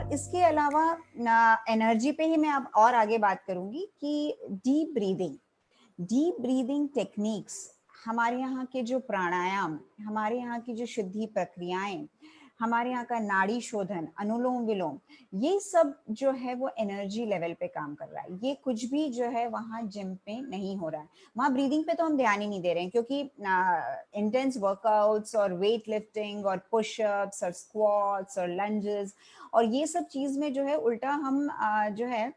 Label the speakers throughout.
Speaker 1: और इसके अलावा एनर्जी पे ही मैं अब और आगे बात करूंगी कि डीप ब्रीदिंग टेक्निक्स, हमारे यहाँ के जो प्राणायाम, हमारे यहाँ की जो शुद्धि प्रक्रियाएं, हमारे यहाँ का नाड़ी शोधन, अनुलोम विलोम, ये सब जो है वो एनर्जी लेवल पे काम कर रहा है। ये कुछ भी जो है वहाँ जिम पे नहीं हो रहा है। वहाँ ब्रीदिंग पे तो हम ध्यान ही नहीं दे रहे हैं, क्योंकि इंटेंस वर्कआउट्स और वेट लिफ्टिंग और पुशअप्स और स्क्वाट्स और लंजेस और ये सब चीज में जो है उल्टा हम जो है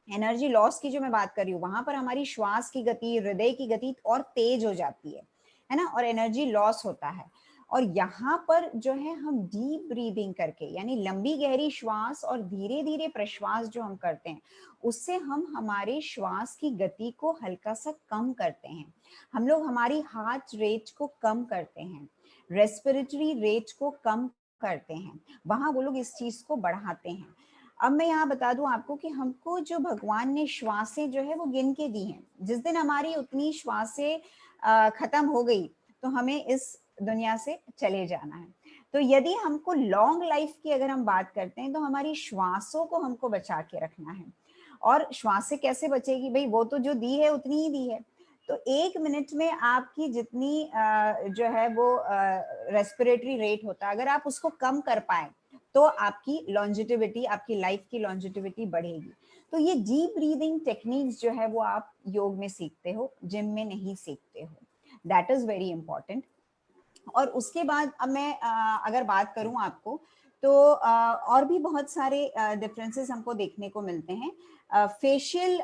Speaker 1: एनर्जी लॉस की जो मैं बात कर रही हूँ, वहां पर हमारी श्वास की गति, हृदय की गति और तेज हो जाती है ना, और एनर्जी लॉस होता है। और यहाँ पर जो है हम डीप ब्रीदिंग करके, यानी लंबी गहरी श्वास और धीरे धीरे प्रश्वास जो हम करते हैं, उससे हम हमारे श्वास की गति को हल्का सा कम करते हैं। हम लोग हमारी हार्ट रेट को कम करते हैं, रेस्पिरेटरी रेट को कम करते हैं, वहां वो लोग इस चीज को बढ़ाते हैं। अब मैं यहाँ बता दूं आपको कि हमको जो भगवान ने श्वासें जो है वो गिन के दी हैं, जिस दिन हमारी उतनी श्वासें खत्म हो गई तो हमें इस दुनिया से चले जाना है। तो यदि हमको लॉन्ग लाइफ की अगर हम बात करते हैं तो हमारी श्वासों को हमको बचा के रखना है। और श्वासें कैसे बचेगी भाई, वो तो जो दी है उतनी ही दी है। तो 1 मिनट में आपकी जितनी जो है वो रेस्पिरेटरी रेट होता है, अगर आप उसको कम कर पाए तो आपकी लॉन्जिटिविटी, आपकी लाइफ की लॉन्जिटिविटी बढ़ेगी। तो ये डीप ब्रीदिंग टेक्निक्स जो है वो आप योग में सीखते हो, जिम में नहीं सीखते हो। That is very important. और उसके बाद अब मैं अगर बात करूं आपको, तो और भी बहुत सारे डिफरेंसेस हमको देखने को मिलते हैं। फेशियल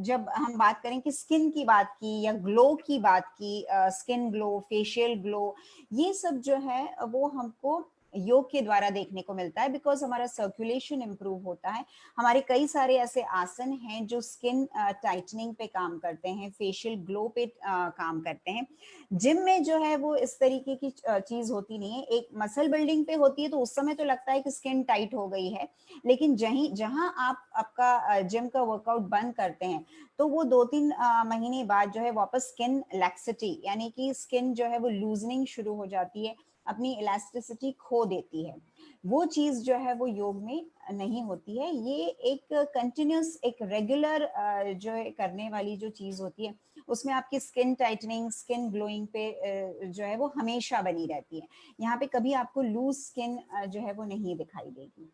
Speaker 1: जब हम बात करें कि स्किन की बात की या ग्लो की बात की, स्किन ग्लो, फेशियल ग्लो, ये सब जो है वो हमको योग के द्वारा देखने को मिलता है, बिकॉज हमारा सर्कुलेशन इंप्रूव होता है। हमारे कई सारे ऐसे आसन हैं जो स्किन टाइटनिंग पे काम करते हैं, फेशियल ग्लो पे काम करते हैं। जिम में जो है वो इस तरीके की चीज होती नहीं है। एक मसल बिल्डिंग पे होती है तो उस समय तो लगता है कि स्किन टाइट हो गई है, लेकिन जहां आप आपका जिम का वर्कआउट बंद करते हैं तो वो 2-3 महीने बाद जो है वापस स्किन लैक्सिटी, यानी कि स्किन जो है वो लूजनिंग शुरू हो जाती है, अपनी इलास्टिसिटी खो देती है। वो चीज जो है वो योग में नहीं होती है। ये एक कंटिन्यूस, एक रेगुलर जो है करने वाली जो चीज होती है, उसमें आपकी स्किन टाइटनिंग, स्किन ग्लोइंग पे जो है वो हमेशा बनी रहती है। यहाँ पे कभी आपको लूज स्किन जो है वो नहीं दिखाई देगी।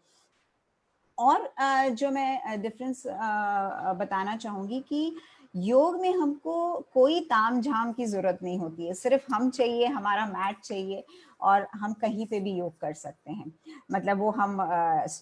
Speaker 1: और जो मैं डिफरेंस बताना चाहूंगी कि योग में हमको कोई ताम झाम की जरूरत नहीं होती है, सिर्फ हम चाहिए, हमारा मैट चाहिए और हम कहीं पे भी योग कर सकते हैं। मतलब वो हम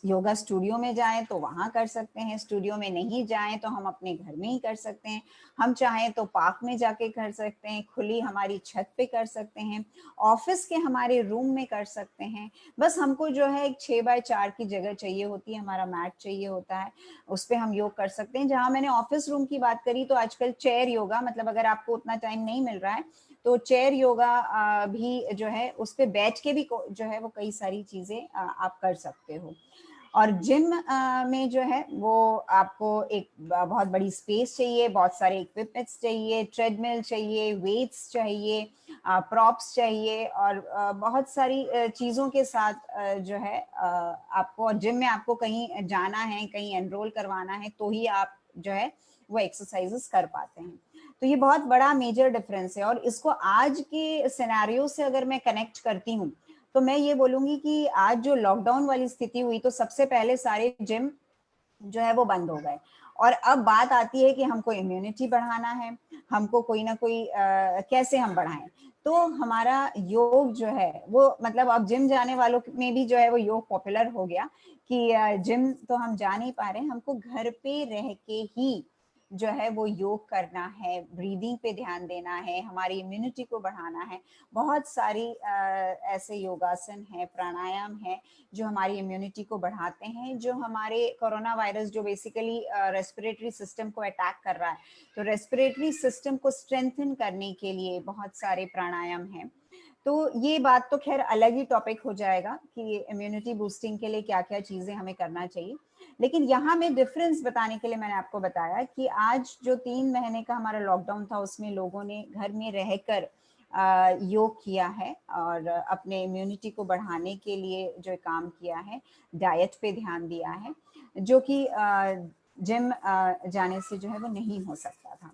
Speaker 1: योगा स्टूडियो में जाएं तो वहां कर सकते हैं, स्टूडियो में नहीं जाएं तो हम अपने घर में ही कर सकते हैं, हम चाहें तो पार्क में जाके कर सकते हैं, खुली हमारी छत पे कर सकते हैं, ऑफिस के हमारे रूम में कर सकते हैं। बस हमको जो है एक 6x4 की जगह चाहिए होती है, हमारा मैट चाहिए होता है, उस पर हम योग कर सकते हैं। जहां मैंने ऑफिस रूम की बात करी तो आजकल चेयर योगा, मतलब अगर आपको उतना टाइम नहीं मिल रहा है तो चेयर योगा भी जो है उस पर बैठ के भी जो है वो कई सारी चीजें आप कर सकते हो। और जिम में जो है वो आपको एक बहुत बड़ी स्पेस चाहिए, बहुत सारे इक्विपमेंट्स चाहिए, ट्रेडमिल चाहिए, वेट्स चाहिए, प्रॉप्स चाहिए और बहुत सारी चीज़ों के साथ जो है आपको, और जिम में आपको कहीं जाना है, कहीं एनरोल करवाना है तो ही आप जो है वो एक्सरसाइजेस कर पाते हैं। तो ये बहुत बड़ा मेजर डिफरेंस है। और इसको आज के सिनेरियो से अगर मैं कनेक्ट करती हूँ तो मैं ये बोलूंगी कि आज जो लॉकडाउन वाली स्थिति हुई तो सबसे पहले सारे जिम जो है वो बंद हो गए, और अब बात आती है कि हमको इम्यूनिटी बढ़ाना है, हमको कोई ना कोई कैसे हम बढ़ाएं। तो हमारा योग जो है वो, मतलब अब जिम जाने वालों में भी जो है वो योग पॉपुलर हो गया कि जिम तो हम जा नहीं पा रहे, हमको घर पे रह के ही जो है वो योग करना है, ब्रीदिंग पे ध्यान देना है, हमारी इम्यूनिटी को बढ़ाना है। बहुत सारी ऐसे योगासन है, प्राणायाम है जो हमारी इम्यूनिटी को बढ़ाते हैं, जो हमारे कोरोना वायरस जो बेसिकली रेस्पिरेटरी सिस्टम को अटैक कर रहा है, तो रेस्पिरेटरी सिस्टम को स्ट्रेंथन करने के लिए बहुत सारे प्राणायाम हैं। तो ये बात तो खैर अलग ही टॉपिक हो जाएगा कि इम्यूनिटी बूस्टिंग के लिए क्या क्या चीजें हमें करना चाहिए। लेकिन यहाँ में डिफरेंस बताने के लिए मैंने आपको बताया कि आज जो 3 महीने का हमारा लॉकडाउन था उसमें लोगों ने घर में रहकर योग किया है और अपने इम्यूनिटी को बढ़ाने के लिए जो काम किया है, डाइट पे ध्यान दिया है, जो कि जिम जाने से जो है वो नहीं हो सकता था।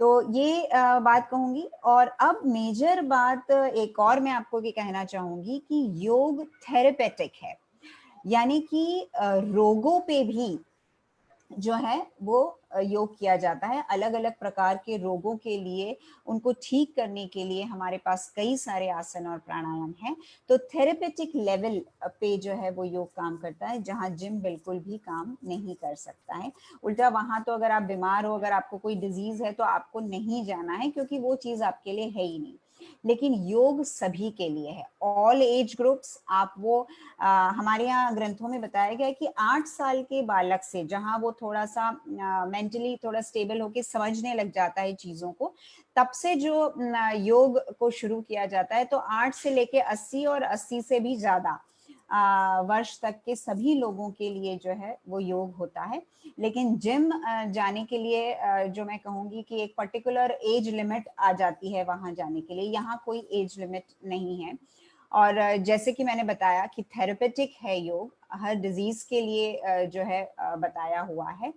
Speaker 1: तो ये बात कहूँगी। और अब मेजर बात एक और मैं आपको ये कहना चाहूँगी कि योग थेरेपेटिक है, यानी कि रोगों पे भी जो है वो योग किया जाता है। अलग अलग प्रकार के रोगों के लिए, उनको ठीक करने के लिए हमारे पास कई सारे आसन और प्राणायाम हैं। तो थेरेपेटिक लेवल पे जो है वो योग काम करता है, जहाँ जिम बिल्कुल भी काम नहीं कर सकता है। उल्टा वहाँ तो अगर आप बीमार हो, अगर आपको कोई डिजीज है तो आपको नहीं जाना है, क्योंकि वो चीज़ आपके लिए है ही नहीं। लेकिन योग सभी के लिए है, ऑल एज ग्रुप्स। आप वो हमारे यहाँ ग्रंथों में बताया गया है कि 8 साल के बालक से, जहाँ वो थोड़ा सा मेंटली थोड़ा स्टेबल होके समझने लग जाता है चीज़ों को, तब से जो योग को शुरू किया जाता है। तो 8 से लेके 80 और 80 से भी ज़्यादा वर्ष तक के सभी लोगों के लिए जो है वो योग होता है। लेकिन जिम जाने के लिए जो मैं कहूँगी कि एक पर्टिकुलर एज लिमिट आ जाती है वहाँ जाने के लिए, यहाँ कोई एज लिमिट नहीं है। और जैसे कि मैंने बताया कि थेरेपेटिक है योग, हर डिजीज के लिए जो है बताया हुआ है।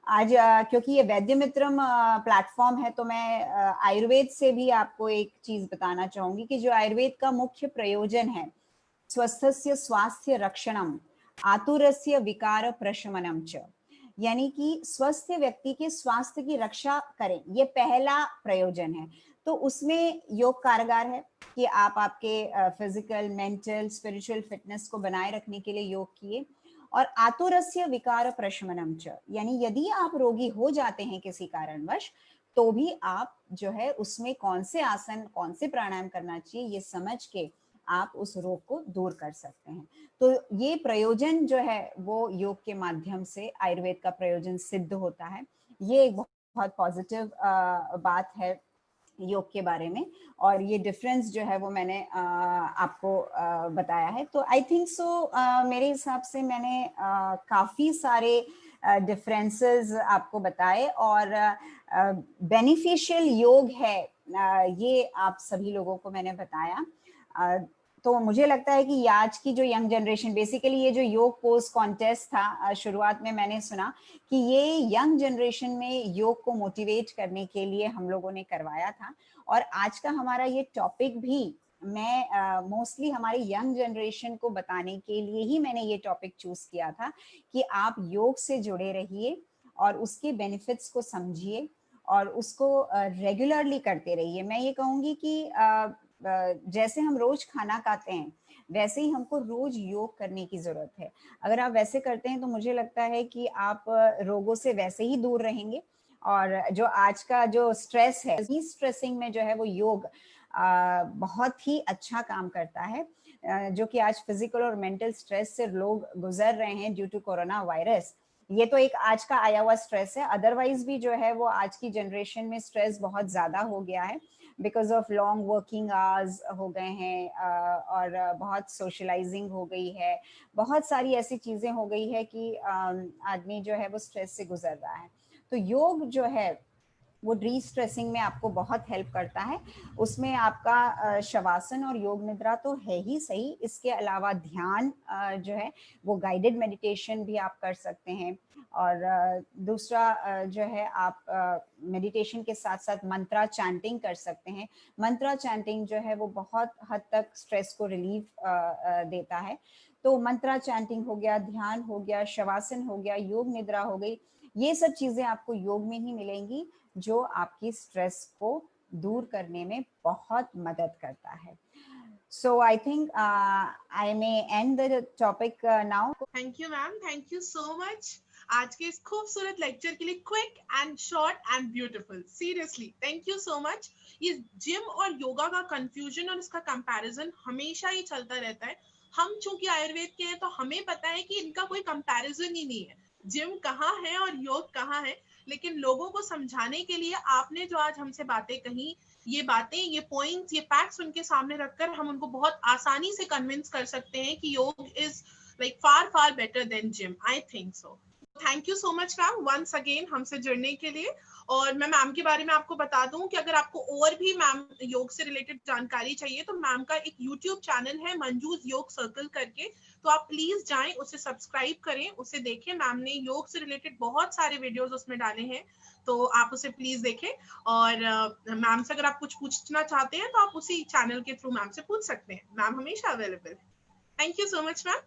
Speaker 1: आज क्योंकि ये वैद्य मित्रम प्लेटफॉर्म है, तो मैं आयुर्वेद से भी आपको एक चीज बताना चाहूंगी कि जो आयुर्वेद का मुख्य प्रयोजन है, स्वस्थस्य स्वास्थ्य रक्षणम आतुरस्य विकार प्रशमनम च, यानी कि स्वस्थ व्यक्ति के स्वास्थ्य की रक्षा करें, ये पहला प्रयोजन है। तो उसमें योग कारगर है कि आप आपके फिजिकल, मेंटल, स्पिरिचुअल फिटनेस को बनाए रखने के लिए योग किए। और आतुरस्य विकार प्रशमनम च, यानी यदि आप रोगी हो जाते हैं किसी कारणवश, तो भी आप जो है उसमें कौन से आसन, कौन से प्राणायाम करना चाहिए, ये समझ के आप उस रोग को दूर कर सकते हैं। तो ये प्रयोजन जो है वो योग के माध्यम से आयुर्वेद का प्रयोजन सिद्ध होता है। ये एक बहुत पॉजिटिव बात है योग के बारे में। और ये डिफरेंस जो है वो मैंने आपको बताया है। तो आई थिंक सो मेरे हिसाब से मैंने काफ़ी सारे डिफरेंसेस आपको बताए, और बेनिफिशियल योग है ये आप सभी लोगों को मैंने बताया। तो मुझे लगता है कि आज की जो यंग जनरेशन, बेसिकली ये जो योग पोज कॉन्टेस्ट था, शुरुआत में मैंने सुना कि ये यंग जनरेशन में योग को मोटिवेट करने के लिए हम लोगों ने करवाया था। और आज का हमारा ये टॉपिक भी मैं मोस्टली हमारी यंग जनरेशन को बताने के लिए ही मैंने ये टॉपिक चूज किया था कि आप योग से जुड़े रहिए और उसके बेनिफिट्स को समझिए और उसको रेगुलरली करते रहिए। मैं ये कहूँगी कि जैसे हम रोज खाना खाते हैं, वैसे ही हमको रोज योग करने की जरूरत है। अगर आप वैसे करते हैं तो मुझे लगता है कि आप रोगों से वैसे ही दूर रहेंगे। और जो आज का जो स्ट्रेस है, इस स्ट्रेसिंग में जो है वो योग बहुत ही अच्छा काम करता है। जो कि आज फिजिकल और मेंटल स्ट्रेस से लोग गुजर रहे हैं ड्यू टू कोरोना वायरस, ये तो एक आज का आया हुआ स्ट्रेस है। अदरवाइज भी जो है वो आज की जनरेशन में स्ट्रेस बहुत ज्यादा हो गया है, because of long working hours हो गए हैं, और बहुत सोशलाइजिंग हो गई है, बहुत सारी ऐसी चीजें हो गई है कि आदमी जो है वो स्ट्रेस से गुजर रहा है। तो योग जो है वो डी स्ट्रेसिंग में आपको बहुत हेल्प करता है। उसमें आपका शवासन और योग निद्रा तो है ही सही, इसके अलावा ध्यान जो है वो गाइडेड मेडिटेशन भी आप कर सकते हैं। और दूसरा जो है आप मेडिटेशन के साथ साथ मंत्रा चैंटिंग कर सकते हैं। मंत्रा चैंटिंग जो है वो बहुत हद तक स्ट्रेस को रिलीफ देता है। तो मंत्रा चैंटिंग हो गया, ध्यान हो गया, शवासन हो गया, योग निद्रा हो गई, ये सब चीजें आपको योग में ही मिलेंगी, जो आपकी स्ट्रेस को दूर करने में बहुत मदद करता है। So I think I may end the topic now.
Speaker 2: Thank you ma'am, thank you so much आज के इस खूबसूरत लेक्चर के लिए, quick and short and beautiful. Seriously thank you so much. ये जिम और योगा का कंफ्यूजन और इसका कंपैरिजन हमेशा ही चलता रहता है। हम चूंकि आयुर्वेद के हैं तो हमें पता है कि इनका कोई कंपैरिजन ही नहीं है, जिम कहाँ है और योग कहाँ है। लेकिन लोगों को समझाने के लिए आपने जो आज हमसे बातें कही, ये बातें, ये पॉइंट्स, ये फैक्ट्स उनके सामने रखकर हम उनको बहुत आसानी से कन्विंस कर सकते हैं कि yoga is like far better than gym. I think so. Thank you so much ma'am once again हमसे जुड़ने के लिए। और मैं मैम के बारे में आपको बता दूं कि अगर आपको और भी मैम योग से रिलेटेड जानकारी चाहिए तो मैम का एक यूट्यूब चैनल है मंजूज योग सर्कल करके, तो आप प्लीज जाएं, उसे सब्सक्राइब करें, उसे देखें। मैम ने योग से रिलेटेड बहुत सारे वीडियोस उसमें डाले हैं, तो आप उसे प्लीज देखें। और मैम से अगर आप कुछ पूछना चाहते हैं तो आप उसी चैनल के थ्रू मैम से पूछ सकते हैं। मैम हमेशा अवेलेबल है। Thank you so much ma'am.